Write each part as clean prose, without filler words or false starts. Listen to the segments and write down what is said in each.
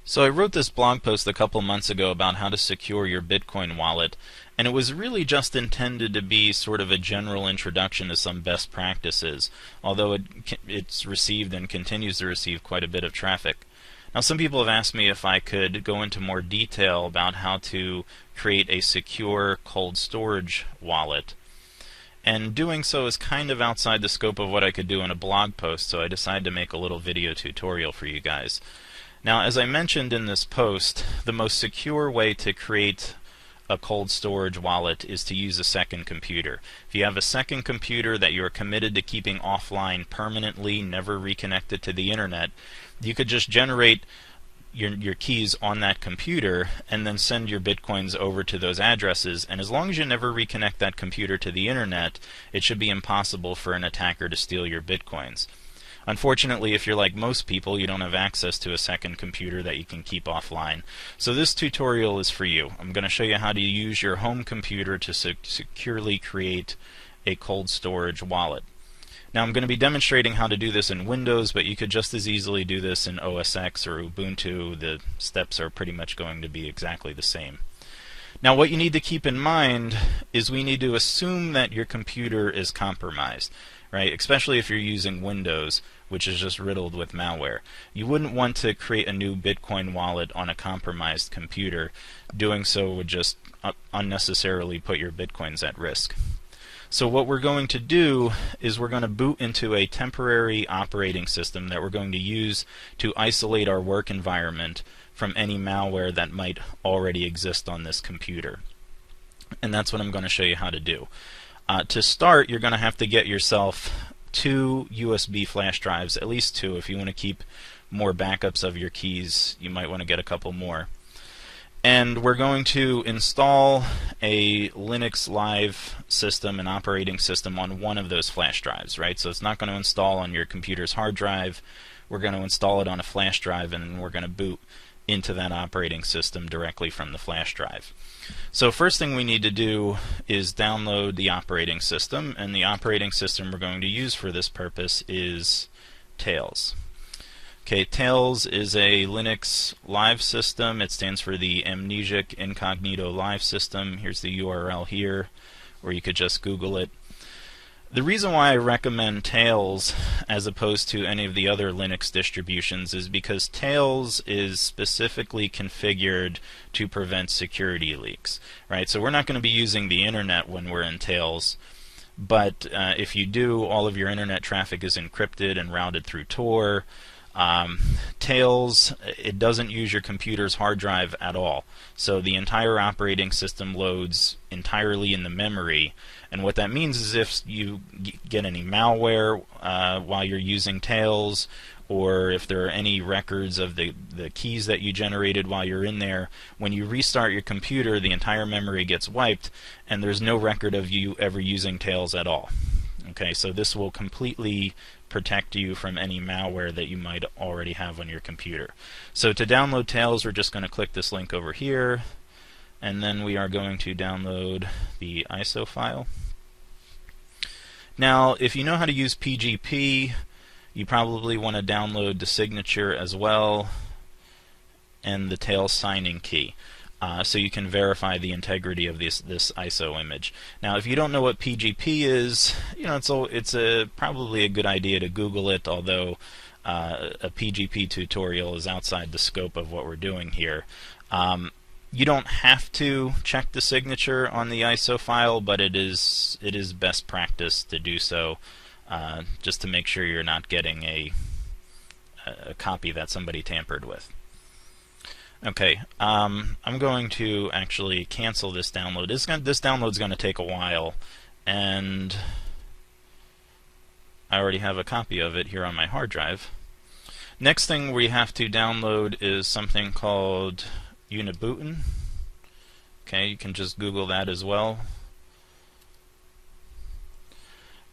So I wrote this blog post a couple months ago about how to secure your Bitcoin wallet, and it was really just intended to be sort of a general introduction to some best practices, although it's received and continues to receive quite a bit of traffic. Now, some people have asked me if I could go into more detail about how to create a secure cold storage wallet. And doing so is kind of outside the scope of what I could do in a blog post, so I decided to make a little video tutorial for you guys. Now, as I mentioned in this post, the most secure way to create a cold storage wallet is to use a second computer. If you have a second computer that you're committed to keeping offline permanently, never reconnected to the internet, you could just generate your keys on that computer and then send your bitcoins over to those addresses, and as long as you never reconnect that computer to the internet, it should be impossible for an attacker to steal your bitcoins. Unfortunately, if you're like most people, you don't have access to a second computer that you can keep offline. So this tutorial is for you. I'm going to show you how to use your home computer to securely create a cold storage wallet. Now, I'm going to be demonstrating how to do this in Windows, but you could just as easily do this in OS X or Ubuntu. The steps are pretty much going to be exactly the same. Now, what you need to keep in mind is we need to assume that your computer is compromised, right? Especially if you're using Windows, which is just riddled with malware. You wouldn't want to create a new Bitcoin wallet on a compromised computer. Doing so would just unnecessarily put your Bitcoins at risk. So what we're going to do is we're going to boot into a temporary operating system that we're going to use to isolate our work environment from any malware that might already exist on this computer. And that's what I'm going to show you how to do. To start, you're going to have to get yourself 2 USB flash drives, at least 2. If you want to keep more backups of your keys, you might want to get a couple more. And we're going to install a Linux Live system, an operating system, on one of those flash drives, right? So it's not going to install on your computer's hard drive. We're going to install it on a flash drive, and we're going to boot into that operating system directly from the flash drive. So first thing we need to do is download the operating system, and the operating system we're going to use for this purpose is Tails. Okay, Tails is a Linux Live system. It stands for the Amnesic Incognito Live System. Here's the URL here, or you could just Google it. The reason why I recommend Tails as opposed to any of the other Linux distributions is because Tails is specifically configured to prevent security leaks, right? So we're not going to be using the internet when we're in Tails, but if you do, all of your internet traffic is encrypted and routed through Tor. Tails, it doesn't use your computer's hard drive at all. So the entire operating system loads entirely in the memory. And what that means is if you get any malware while you're using Tails, or if there are any records of the keys that you generated while you're in there, when you restart your computer, the entire memory gets wiped, and there's no record of you ever using Tails at all. Okay, so this will completely protect you from any malware that you might already have on your computer. So to download Tails, we're just going to click this link over here, and then we are going to download the ISO file. Now, if you know how to use PGP, you probably want to download the signature as well and the Tails signing key. So you can verify the integrity of this ISO image. Now, if you don't know what PGP is, it's probably a good idea to Google it, although a PGP tutorial is outside the scope of what we're doing here. You don't have to check the signature on the ISO file, but it is best practice to do so, just to make sure you're not getting a copy that somebody tampered with. Okay, I'm going to actually cancel this download. This download is going to take a while, and I already have a copy of it here on my hard drive. Next thing we have to download is something called Unibootin. Okay, you can just Google that as well.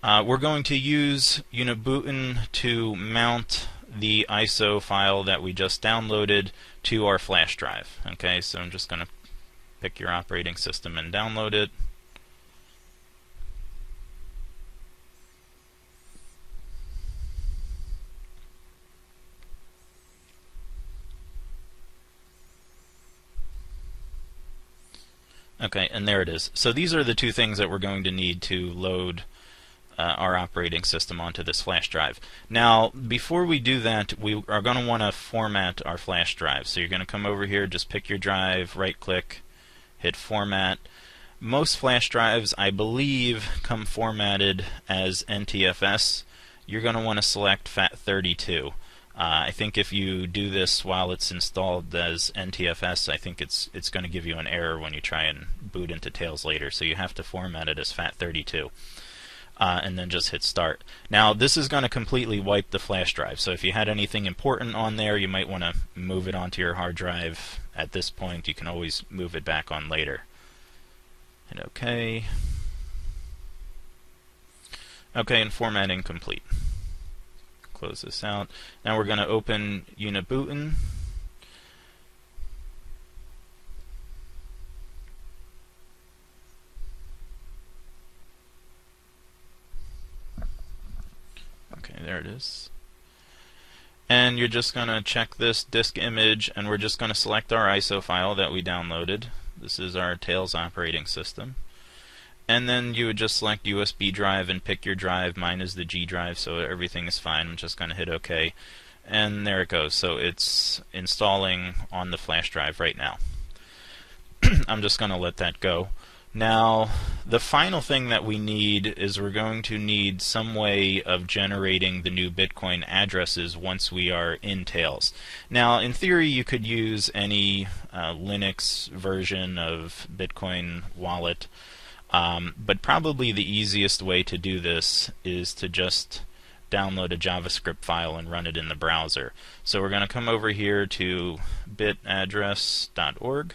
We're going to use Unibootin to mount the ISO file that we just downloaded to our flash drive. Okay, so I'm just going to pick your operating system and download it. Okay, and there it is. So these are the two things that we're going to need to load our operating system onto this flash drive. Now, before we do that, we are going to want to format our flash drive. So you're going to come over here, just pick your drive, right-click, hit Format. Most flash drives, I believe, come formatted as NTFS. You're going to want to select FAT32. I think if you do this while it's installed as NTFS, I think it's going to give you an error when you try and boot into Tails later. So you have to format it as FAT32. And then just hit Start. Now this is going to completely wipe the flash drive, so if you had anything important on there, you might want to move it onto your hard drive at this point. You can always move it back on later. Hit OK. OK, and formatting complete. Close this out. Now we're going to open Unibootin. Okay, there it is. And you're just going to check this disk image, and we're just going to select our ISO file that we downloaded. This is our Tails operating system. And then you would just select USB drive and pick your drive. Mine is the G drive, so everything is fine. I'm just going to hit OK. And there it goes. So it's installing on the flash drive right now. I'm just going to let that go. Now, the final thing that we need is we're going to need some way of generating the new Bitcoin addresses once we are in Tails. Now, in theory, you could use any Linux version of Bitcoin wallet, but probably the easiest way to do this is to just download a JavaScript file and run it in the browser. So we're going to come over here to bitaddress.org.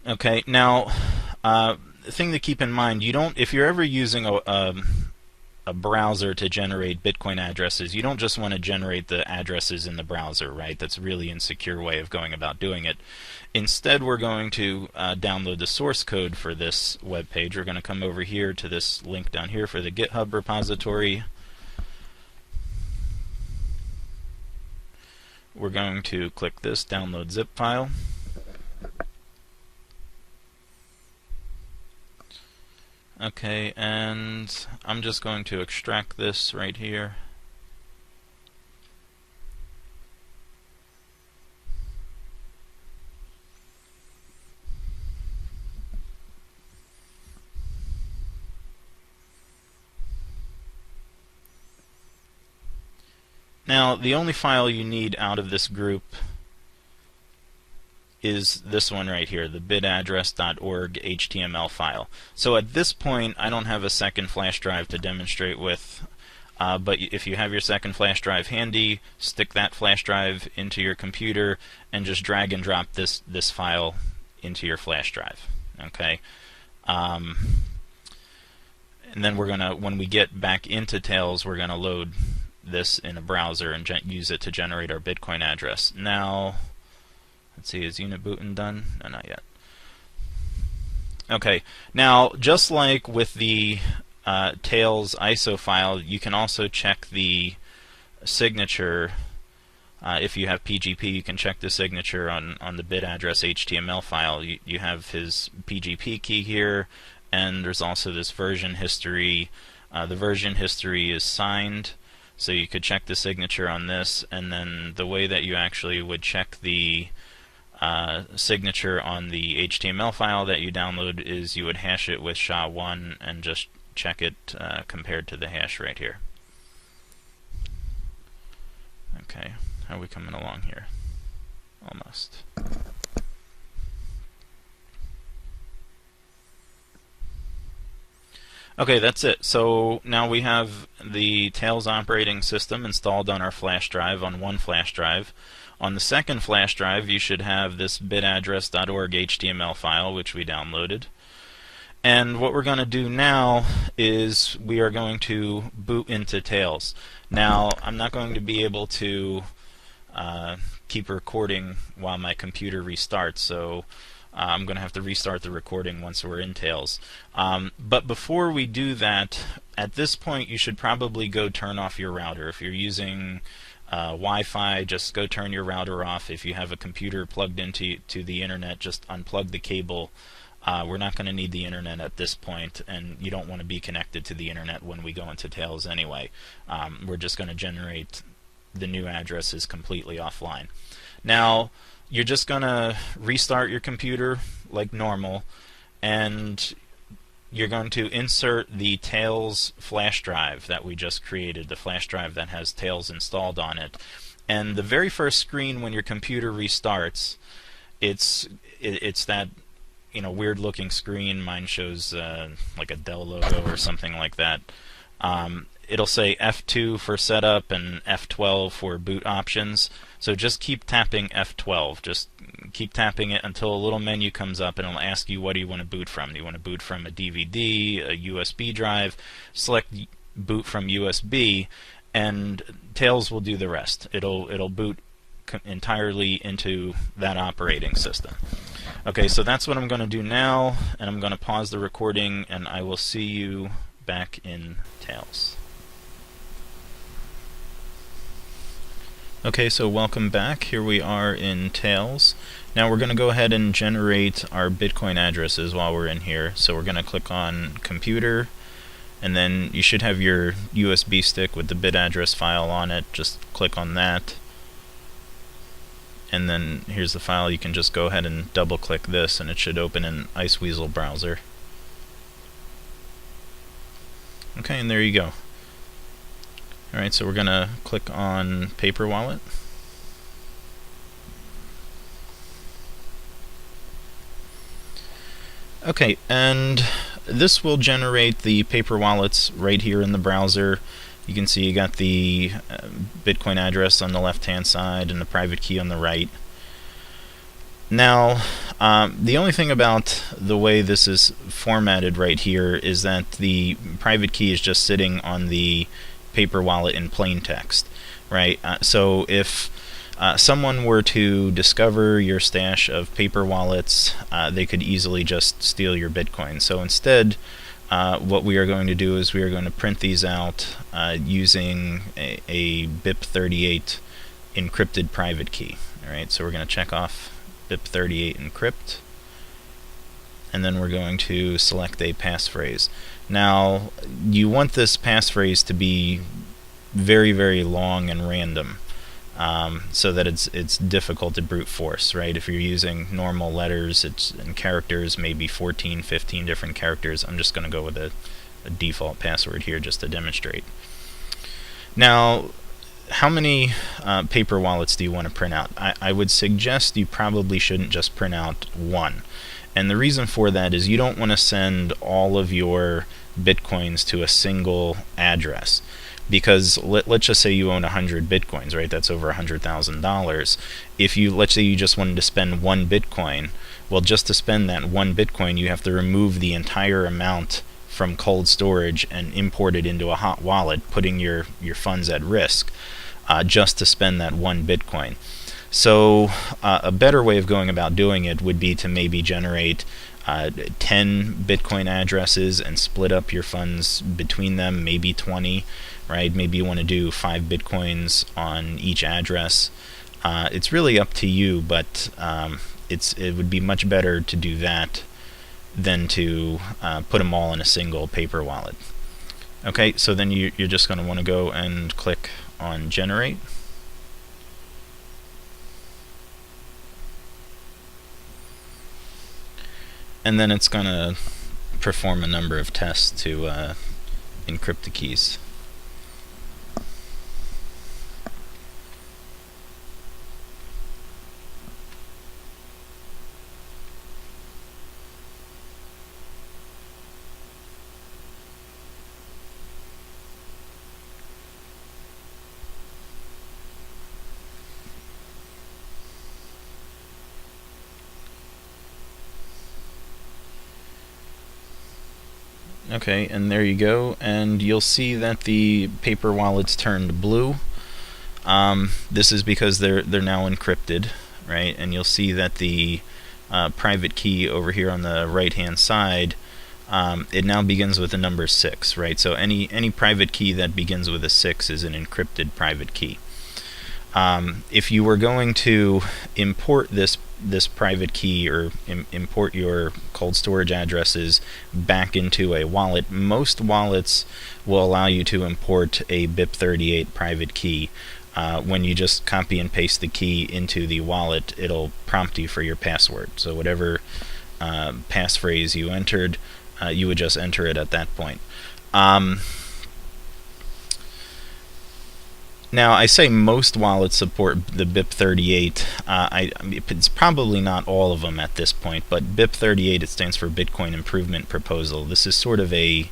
Okay, now the thing to keep in mind, if you're ever using a browser to generate Bitcoin addresses, you don't just want to generate the addresses in the browser, right? That's a really insecure way of going about doing it. Instead, we're going to download the source code for this web page. We're going to come over here to this link down here for the GitHub repository. We're going to click this download zip file. Okay, and I'm just going to extract this right here. Now, the only file you need out of this group is this one right here, the bitaddress.org HTML file. So at this point, I don't have a second flash drive to demonstrate with, but if you have your second flash drive handy, stick that flash drive into your computer and just drag and drop this file into your flash drive. Okay, and then we're gonna, when we get back into Tails, we're gonna load this in a browser and use it to generate our Bitcoin address. Now, let's see, is Unibootin done? No, not yet. Okay, now just like with the Tails ISO file, you can also check the signature. If you have PGP, you can check the signature on the bit address HTML file. You have his PGP key here, and there's also this version history. The version history is signed, so you could check the signature on this, and then the way that you actually would check the signature on the HTML file that you download is you would hash it with SHA-1 and just check it compared to the hash right here. Okay, how are we coming along here? Almost. Okay, that's it. So now we have the Tails operating system installed on our flash drive, on one flash drive. On the second flash drive, you should have this bitaddress.org HTML file, which we downloaded. And what we're going to do now is we are going to boot into Tails. Now, I'm not going to be able to keep recording while my computer restarts, so I'm going to have to restart the recording once we're in Tails. But before we do that, at this point you should probably go turn off your router. If you're using Wi-Fi, just go turn your router off. If you have a computer plugged into the internet, just unplug the cable. We're not going to need the internet at this point, and you don't want to be connected to the internet when we go into Tails anyway. We're just going to generate the new addresses completely offline. Now, you're just going to restart your computer like normal, and you're going to insert the Tails flash drive that we just created, the flash drive that has Tails installed on it. And the very first screen when your computer restarts, it's that weird looking screen. Mine shows like a Dell logo or something like that. It'll say F2 for setup and F12 for boot options. So just keep tapping F12. Just keep tapping it until a little menu comes up and it'll ask you, what do you want to boot from? Do you want to boot from a DVD, a USB drive? Select boot from USB, and Tails will do the rest. It'll boot entirely into that operating system. Okay, so that's what I'm going to do now, and I'm going to pause the recording, and I will see you back in Tails. Okay, so welcome back. Here we are in Tails. Now we're going to go ahead and generate our Bitcoin addresses while we're in here. So we're going to click on Computer, and then you should have your USB stick with the bit address file on it. Just click on that. And then here's the file. You can just go ahead and double click this and it should open in Iceweasel browser. Okay, and there you go. Alright, so we're going to click on Paper Wallet. Okay, and this will generate the paper wallets right here in the browser. You can see you got the Bitcoin address on the left-hand side and the private key on the right. Now, the only thing about the way this is formatted right here is that the private key is just sitting on the paper wallet in plain text, right? So if someone were to discover your stash of paper wallets, they could easily just steal your Bitcoin. So instead, what we are going to do is we are going to print these out using a BIP38 encrypted private key. Alright, so we're going to check off BIP38 encrypt, and then we're going to select a passphrase. Now, you want this passphrase to be very, very long and random, so that it's difficult to brute force, right? If you're using normal letters and characters, maybe 14, 15 different characters. I'm just going to go with a default password here just to demonstrate. Now, how many paper wallets do you want to print out? I would suggest you probably shouldn't just print out one. And the reason for that is you don't want to send all of your Bitcoins to a single address. Because let's just say you own 100 Bitcoins, right? That's over $100,000. If let's say you just wanted to spend one Bitcoin, well, just to spend that one Bitcoin, you have to remove the entire amount from cold storage and import it into a hot wallet, putting your funds at risk, just to spend that one Bitcoin. So a better way of going about doing it would be to maybe generate 10 Bitcoin addresses and split up your funds between them, maybe 20, right? Maybe you want to do 5 Bitcoins on each address. It's really up to you, but it would be much better to do that than to put them all in a single paper wallet. Okay, so then you're just going to want to go and click on Generate. And then it's going to perform a number of tests to encrypt the keys. Okay, and there you go, and you'll see that the paper wallets turned blue. This is because they're now encrypted, right? And you'll see that the private key over here on the right hand side, it now begins with the number 6, right? So any private key that begins with a 6 is an encrypted private key. If you were going to import this private key, or import your cold storage addresses back into a wallet, most wallets will allow you to import a BIP38 private key. When you just copy and paste the key into the wallet, it'll prompt you for your password. So whatever passphrase you entered, you would just enter it at that point. Now, I say most wallets support the BIP38. It's probably not all of them at this point, but BIP38, it stands for Bitcoin Improvement Proposal. This is sort of a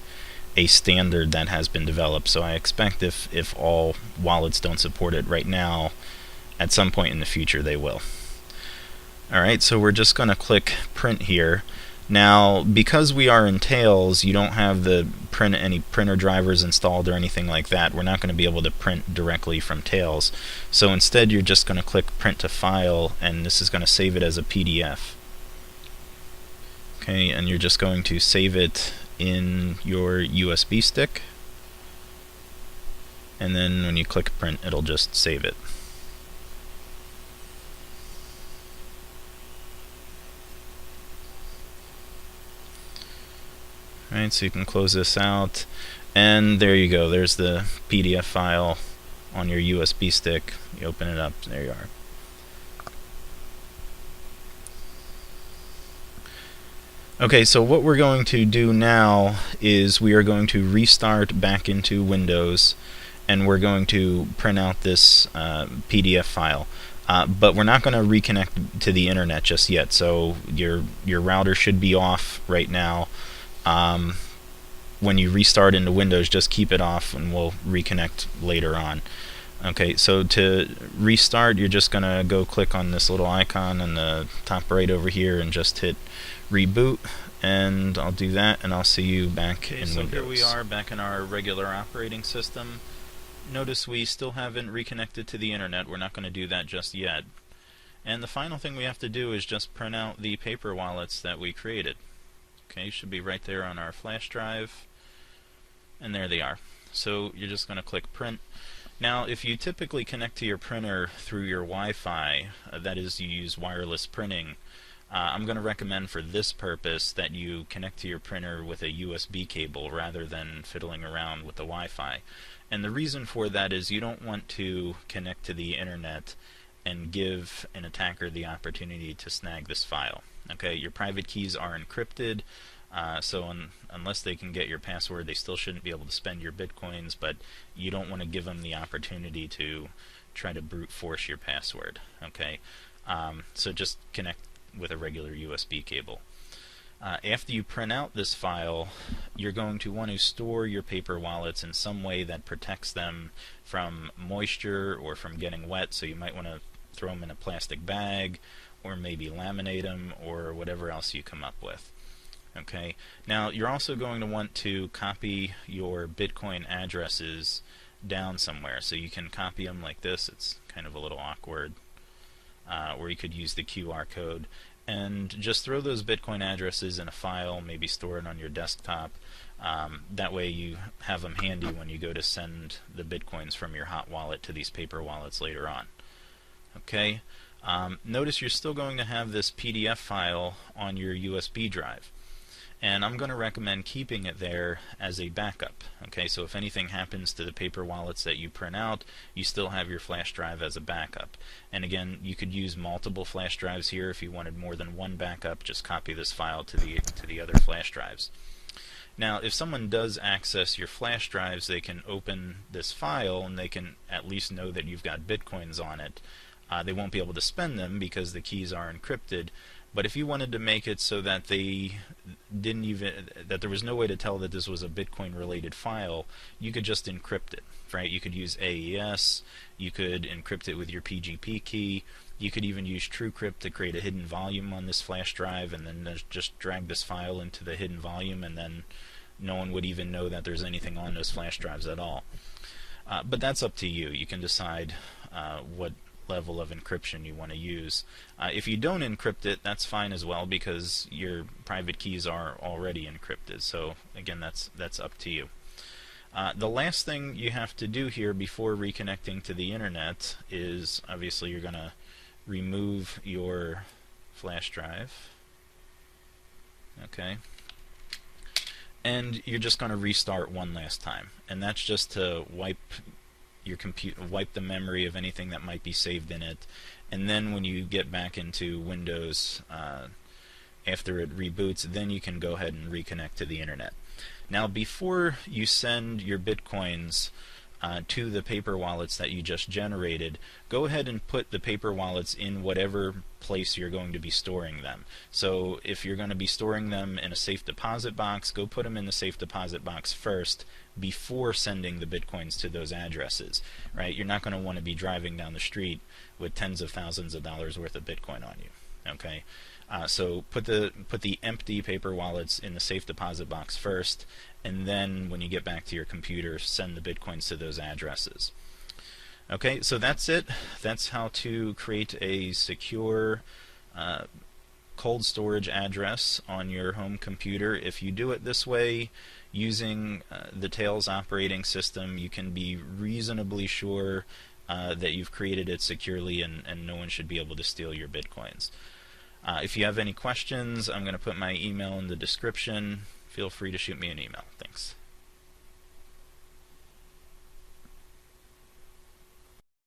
standard that has been developed, so I expect if all wallets don't support it right now, at some point in the future they will. Alright, so we're just going to click print here. Now, because we are in Tails, you don't have any printer drivers installed or anything like that. We're not going to be able to print directly from Tails. So instead, you're just going to click Print to File, and this is going to save it as a PDF. Okay, and you're just going to save it in your USB stick. And then when you click Print, it'll just save it. Alright, so you can close this out, and there you go. There's the PDF file on your USB stick. You open it up, there you are. Okay, so what we're going to do now is we are going to restart back into Windows, and we're going to print out this PDF file. But we're not going to reconnect to the internet just yet, so your router should be off right now. When you restart into Windows, just keep it off and we'll reconnect later on. Okay, so to restart, you're just going to go click on this little icon in the top right over here and just hit reboot, and I'll do that and I'll see you back in Windows. Here we are back in our regular operating system. Notice we still haven't reconnected to the internet. We're not going to do that just yet. And the final thing we have to do is just print out the paper wallets that we created. Okay, should be right there on our flash drive, and there they are. So you're just going to click print. Now, if you typically connect to your printer through your Wi-Fi, that is, you use wireless printing, I'm going to recommend for this purpose that you connect to your printer with a USB cable rather than fiddling around with the Wi-Fi. And the reason for that is you don't want to connect to the internet and give an attacker the opportunity to snag this file. Okay, your private keys are encrypted, so unless they can get your password, they still shouldn't be able to spend your bitcoins, but you don't want to give them the opportunity to try to brute force your password. Okay, so just connect with a regular USB cable. After you print out this file, you're going to want to store your paper wallets in some way that protects them from moisture or from getting wet, so you might want to throw them in a plastic bag, or maybe laminate them, or whatever else you come up with. Okay. Now, you're also going to want to copy your Bitcoin addresses down somewhere. So you can copy them like this. It's kind of a little awkward. Or you could use the QR code. And just throw those Bitcoin addresses in a file, maybe store it on your desktop. That way you have them handy when you go to send the Bitcoins from your hot wallet to these paper wallets later on. Okay. Notice you're still going to have this PDF file on your USB drive, and I'm going to recommend keeping it there as a backup. Okay, so if anything happens to the paper wallets that you print out, you still have your flash drive as a backup. And again, you could use multiple flash drives here. If you wanted more than one backup, just copy this file to the other flash drives. Now, if someone does access your flash drives, they can open this file and they can at least know that you've got bitcoins on it. They won't be able to spend them because the keys are encrypted, but if you wanted to make it so that that there was no way to tell that this was a Bitcoin related file, you could just encrypt it, right? You could use AES, you could encrypt it with your PGP key, you could even use TrueCrypt to create a hidden volume on this flash drive and then just drag this file into the hidden volume, and then no one would even know that there's anything on those flash drives at all. But that's up to you. You can decide level of encryption you want to use. If you don't encrypt it, that's fine as well, because your private keys are already encrypted. So again, that's up to you. The last thing you have to do here before reconnecting to the internet is, obviously, you're going to remove your flash drive. Okay. And you're just going to restart one last time. And that's just to wipe your computer, wipe the memory of anything that might be saved in it. And then when you get back into Windows after it reboots, then you can go ahead and reconnect to the internet. Now, before you send your Bitcoins to the paper wallets that you just generated, go ahead and put the paper wallets in whatever place you're going to be storing them. So if you're going to be storing them in a safe deposit box, go put them in the safe deposit box first before sending the Bitcoins to those addresses. Right? You're not going to want to be driving down the street with tens of thousands of dollars worth of Bitcoin on you. Okay? So put the empty paper wallets in the safe deposit box first, and then when you get back to your computer, send the Bitcoins to those addresses. Okay, so that's it. That's how to create a secure cold storage address on your home computer. If you do it this way using the Tails operating system, you can be reasonably sure that you've created it securely, and no one should be able to steal your Bitcoins. If you have any questions, I'm going to put my email in the description. Feel free to shoot me an email. Thanks.